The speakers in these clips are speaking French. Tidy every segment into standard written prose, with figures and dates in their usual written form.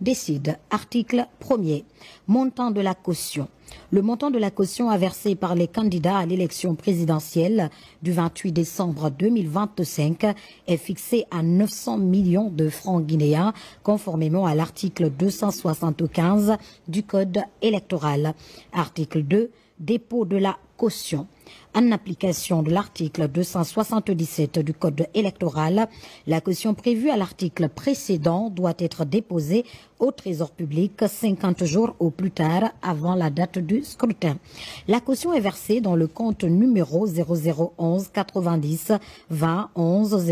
décide. Article 1er. Montant de la caution. Le montant de la caution à verser par les candidats à l'élection présidentielle du 28 décembre 2025 est fixé à 900 millions de francs guinéens, conformément à l'article 275 du Code électoral. Article 2. Dépôt de la caution. En application de l'article 277 du Code électoral, la caution prévue à l'article précédent doit être déposée au Trésor public 50 jours au plus tard avant la date du scrutin. La caution est versée dans le compte numéro 0011 90 20 11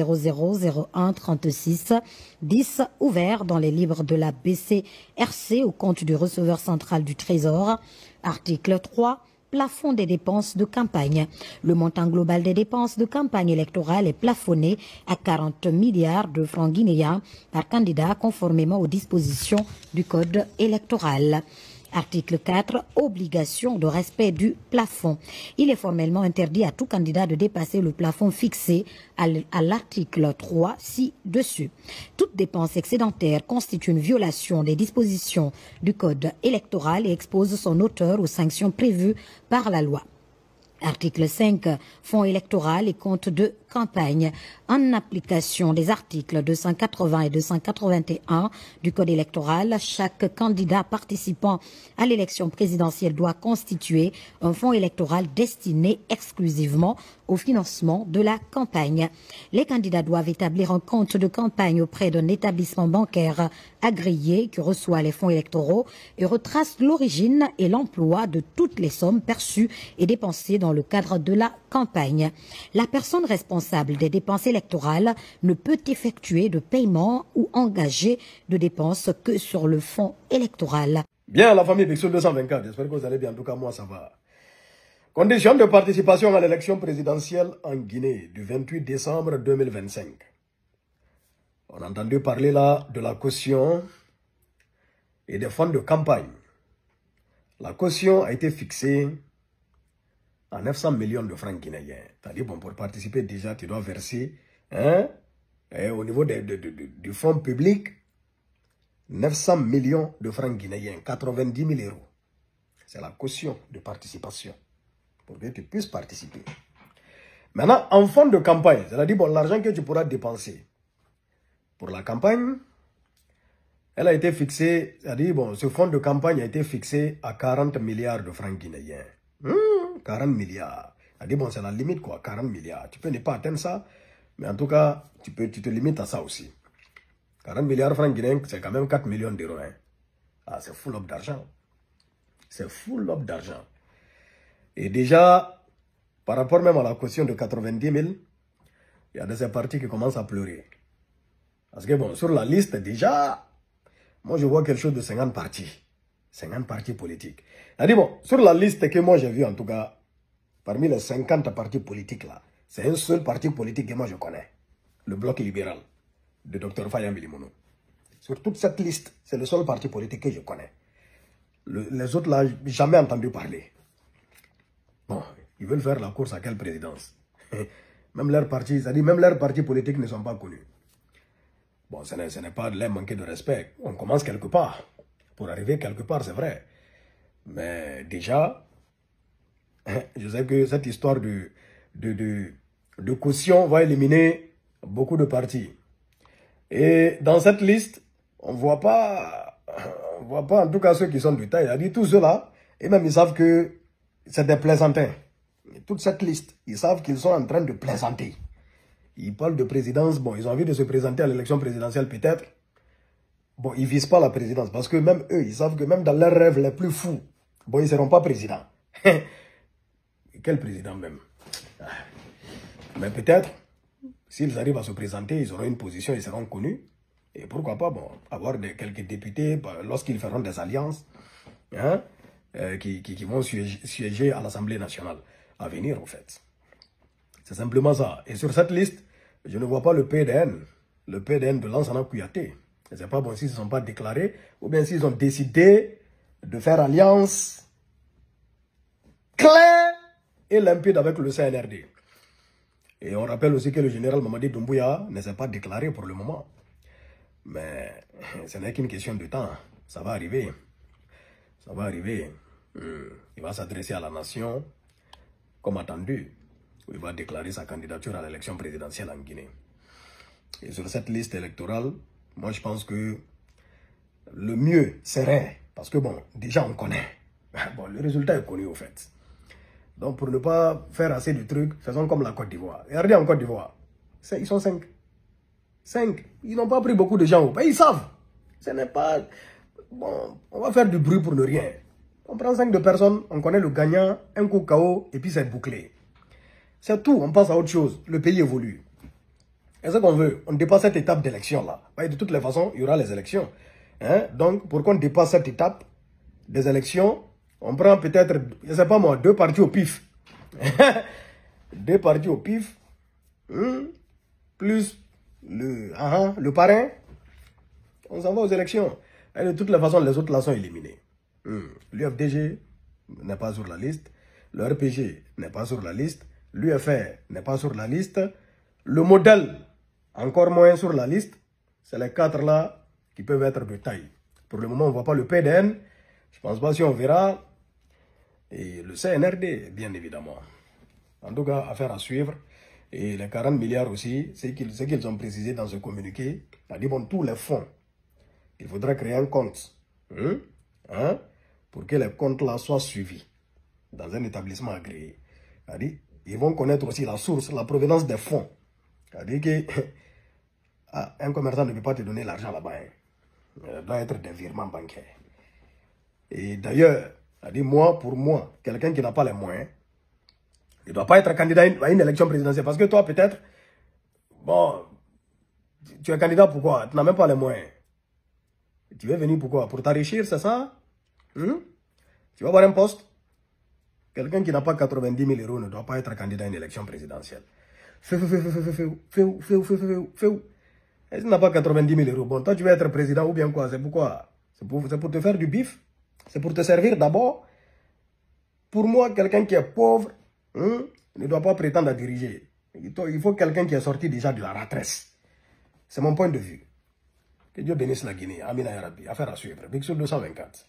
0001 36 10 ouvert dans les livres de la BCRC au compte du receveur central du Trésor. Article 3. Plafond des dépenses de campagne. Le montant global des dépenses de campagne électorale est plafonné à 40 milliards de francs guinéens par candidat conformément aux dispositions du Code électoral. Article 4. Obligation de respect du plafond. Il est formellement interdit à tout candidat de dépasser le plafond fixé à l'article 3 ci-dessus. Toute dépense excédentaire constitue une violation des dispositions du Code électoral et expose son auteur aux sanctions prévues par la loi. Article 5. Fonds électoral et compte de campagne. En application des articles 280 et 281 du Code électoral, chaque candidat participant à l'élection présidentielle doit constituer un fonds électoral destiné exclusivement au financement de la campagne. Les candidats doivent établir un compte de campagne auprès d'un établissement bancaire agréé qui reçoit les fonds électoraux et retrace l'origine et l'emploi de toutes les sommes perçues et dépensées dans le cadre de la campagne. La personne responsable des dépenses électorales ne peut effectuer de paiement ou engager de dépenses que sur le fonds électoral. Bien, la famille Bixou 224, j'espère que vous allez bien. En tout cas, moi, ça va. Conditions de participation à l'élection présidentielle en Guinée du 28 décembre 2025. On a entendu parler là de la caution et des fonds de campagne. La caution a été fixée à 900 millions de francs guinéens. C'est-à-dire, bon, pour participer, déjà, tu dois verser, au niveau du fonds public, 900 millions de francs guinéens, 90 000 euros. C'est la caution de participation pour que tu puisses participer. Maintenant, en fonds de campagne, c'est-à-dire, bon, l'argent que tu pourras dépenser pour la campagne, elle a été fixée, c'est-à-dire, bon, ce fonds de campagne a été fixé à 40 milliards de francs guinéens. 40 milliards. C'est-à-dire, bon, c'est la limite, quoi, 40 milliards. Tu peux ne pas atteindre ça, mais en tout cas, tu te limites à ça aussi. 40 milliards de francs guinéens, c'est quand même 4 millions d'euros. Hein. Ah, c'est full up d'argent. C'est full up d'argent. Et déjà, par rapport même à la caution de 90 000, il y a de ces partis qui commencent à pleurer. Parce que bon, sur la liste, déjà, moi je vois quelque chose de 50 partis. 50 partis politiques. C'est-à-dire, bon, sur la liste que moi j'ai vue, en tout cas, parmi les 50 partis politiques là, c'est un seul parti politique que moi je connais. Le Bloc libéral de Dr Faya Milimono. Sur toute cette liste, c'est le seul parti politique que je connais. Les autres là, jamais entendu parler. Bon, ils veulent faire la course à quelle présidence? Même leurs partis, c'est-à-dire même leurs partis politiques ne sont pas connus. Bon, ce n'est pas de les manquer de respect. On commence quelque part. Pour arriver quelque part, c'est vrai. Mais déjà, je sais que cette histoire de caution va éliminer beaucoup de partis. Et dans cette liste, on ne voit pas en tout cas ceux qui sont du taille. C'est-à-dire tous ceux-là, et même ils savent que c'est des plaisantins. Et toute cette liste, ils savent qu'ils sont en train de plaisanter. Ils parlent de présidence, bon, ils ont envie de se présenter à l'élection présidentielle peut-être. Bon, ils ne visent pas la présidence parce que même eux, ils savent que même dans leurs rêves les plus fous, bon, ils ne seront pas présidents. Quel président même? Mais peut-être, s'ils arrivent à se présenter, ils auront une position, ils seront connus. Et pourquoi pas, bon, avoir quelques députés lorsqu'ils feront des alliances qui vont siéger à l'Assemblée nationale à venir, en fait. C'est simplement ça. Et sur cette liste, je ne vois pas le PDN de Lansana Kouyaté. Je ne sais pas bon, s'ils ne sont pas déclarés ou bien s'ils ont décidé de faire alliance claire et limpide avec le CNRD. Et on rappelle aussi que le général Mamadi Doumbouya ne s'est pas déclaré pour le moment. Mais ce n'est qu'une question de temps. Ça va arriver. Ça va arriver. Il va s'adresser à la nation, comme attendu. Il va déclarer sa candidature à l'élection présidentielle en Guinée. Et sur cette liste électorale, moi je pense que le mieux serait, parce que bon, déjà on connaît. Bon, le résultat est connu au fait. Donc pour ne pas faire assez de trucs, faisons comme la Côte d'Ivoire. Regardez en Côte d'Ivoire, ils sont 5. 5. Ils n'ont pas pris beaucoup de gens. Ils savent. Ce n'est pas... Bon, on va faire du bruit pour ne rien. On prend 5 de personnes, on connaît le gagnant, un coup KO, et puis c'est bouclé. C'est tout, on passe à autre chose. Le pays évolue. Et ce qu'on veut, on dépasse cette étape d'élection-là. De toutes les façons, il y aura les élections. Hein? Donc, pour qu'on dépasse cette étape des élections, on prend peut-être, je ne sais pas moi, 2 partis au pif. 2 partis au pif, plus le parrain. On s'en va aux élections. Et de toutes les façons, les autres là sont éliminés. L'UFDG n'est pas sur la liste. Le RPG n'est pas sur la liste. L'UFR n'est pas sur la liste. Le modèle, encore moins sur la liste. C'est les 4 là qui peuvent être de taille. Pour le moment, on ne voit pas le PDN. Je ne pense pas si on verra. Et le CNRD, bien évidemment. En tout cas, affaire à suivre. Et les 40 milliards aussi, c'est ce qu'ils ont précisé dans ce communiqué. C'est-à-dire, bon, tous les fonds. Il faudra créer un compte. Pour que les comptes là soient suivis dans un établissement agréé. C'est-à-dire, ils vont connaître aussi la source, la provenance des fonds. C'est-à-dire que un commerçant ne peut pas te donner l'argent là-bas. Il doit être des virements bancaires. Et d'ailleurs, pour moi, quelqu'un qui n'a pas les moyens, il ne doit pas être candidat à une élection présidentielle. Parce que toi, peut-être, bon, tu es candidat pourquoi? Tu n'as même pas les moyens. Tu veux venir pourquoi? Pour t'enrichir, c'est ça? Tu vas avoir un poste? Quelqu'un qui n'a pas 90 000 euros ne doit pas être candidat à une élection présidentielle. Fais. Et si tu n'as pas 90 000 euros, bon, toi tu veux être président ou bien quoi? C'est pourquoi? C'est pour te faire du bif? C'est pour te servir d'abord? Pour moi, quelqu'un qui est pauvre ne doit pas prétendre à diriger. Il faut quelqu'un qui est sorti déjà de la retraite. C'est mon point de vue. Que Dieu bénisse la Guinée. Amina ya Rabbi. Affaire à suivre. Big Sur 224.